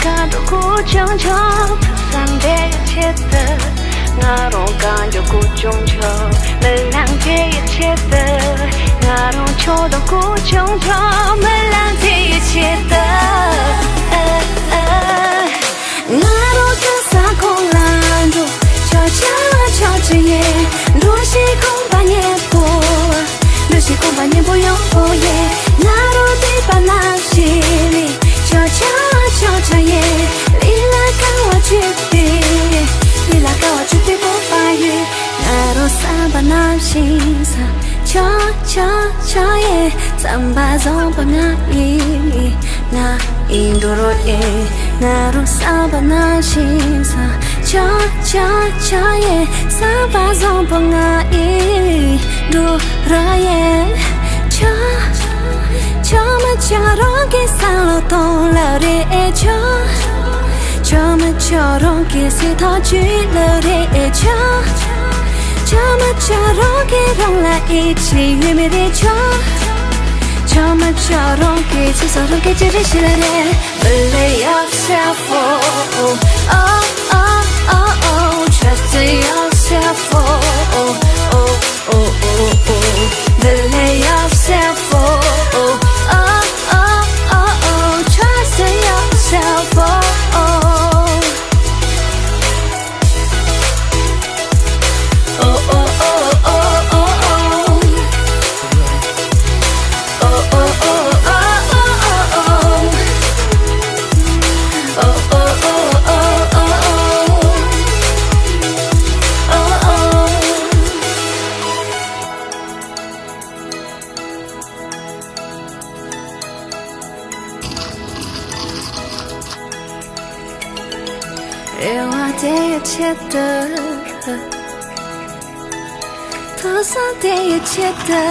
canto cuchong chong Sunday chete Ngarong kanjo kuchong chong Melang te chete Ngarong chodo kuchong chong Melang te chete Ngarong kasa kong lanjo Cho cha cho che ye Lu shi kong ba nye po Lu shi kong ba nye po yong po ye Ngarong di pa na shi li Cho cha cho cha ye Li la ka wa chu pi Li la ka wa chu pi po pa ye Ngarong sa ba na shi sa Cho cho cho ye Samba zong pa nga yi Na indoro ye Ngarong sa ba na shi sa Cho cho cho ye Samba zong pa nga yi Do ra ye Cho cho ma cho rong ki sa lo tong la re e cho Cho ma cho rong ki si tho chu la re e cho Cho ma cho rong ki rong la e chi yu mi re cho Cho ma cho rong ki si so rong ki chi re shi la re Believe yourself oh oh oh oh oh Trust yourself oh oh oh oh oh oh Believe yourself oh oh oh oh oh oh Trust yourself oh oh oh oh oh oh oh oh oh Ewa te chete Tosa te chete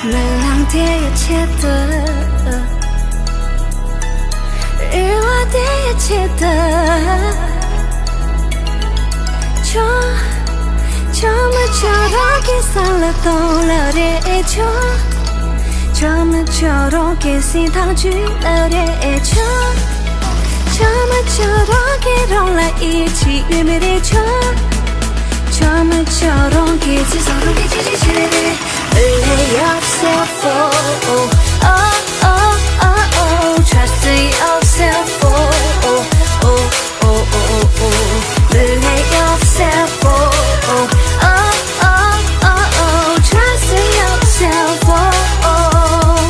Melang te chete Ewa te chete Cho Cho ma cho ra ki sa la tong la re e cho Cho ma cho rong ki si thang chu la re e cho Cho ma cho rong ki rong la e chi yu mi re cho Cho ma cho rong ki si so rong ki chi chi chi re re Believe yourself oh oh oh oh oh oh Trust yourself oh oh oh oh oh oh Believe yourself oh oh oh oh oh oh Trust yourself oh oh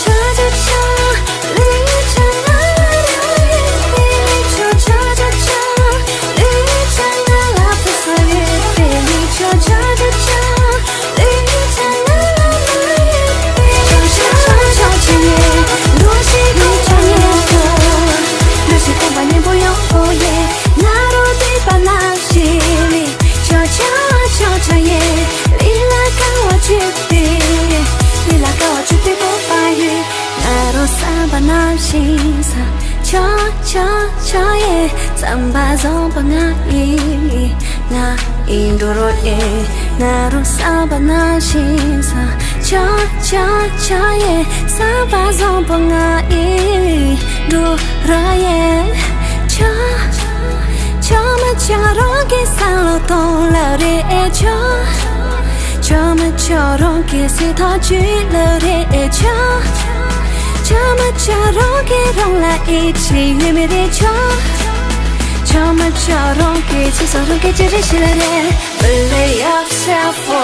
Cha cha cha li cha na li cha cha cha cha li cha na la pa sa li cha cha cha cha li cha na la cha cha cha cha ye lu shi lu cha ye po lu shi kong ba nian po yong po ye na ro di pa na shi li cha cha cha cha ye li la ka wa chu pi li la ka wa chu pi po pa ye na ro sa ba na shi sa cha cha cha ye samba zong pa nga yi na indoro ye na ro sa ba na shi sa cha cha cha ye samba zong pa nga yi do ra ye cha cha ma cha rong ki sa lo tong la re e cha Cho ma cho rong ki si tho chu la re e cha Cho ma cho rong ki rong la e chi yu mi re cha Cho ma cho rong ki si so rong ki chi re shi la re Believe yourself oh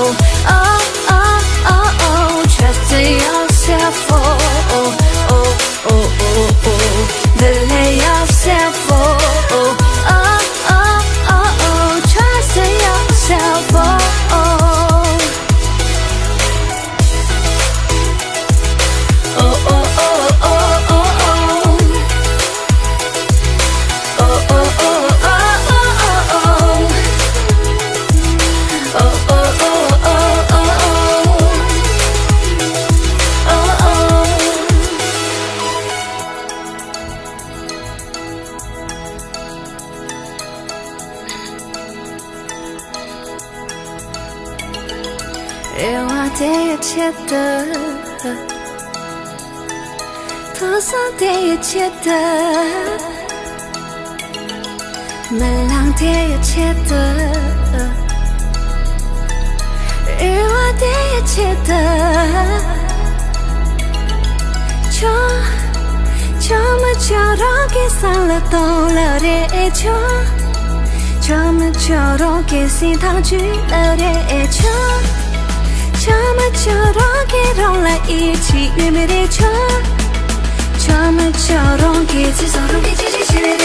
oh oh oh oh oh Trust yourself oh oh oh oh oh oh Believe yourself oh oh oh oh oh oh Trust yourself oh oh Ewa te chete 多少天也记得，每两天也记得，日落天也记得，这么久都给散了，懂了的就。这么久都给心烫去了的球，这么久都给懂了一起愚昧的球，这么久都给自首都给自己写的。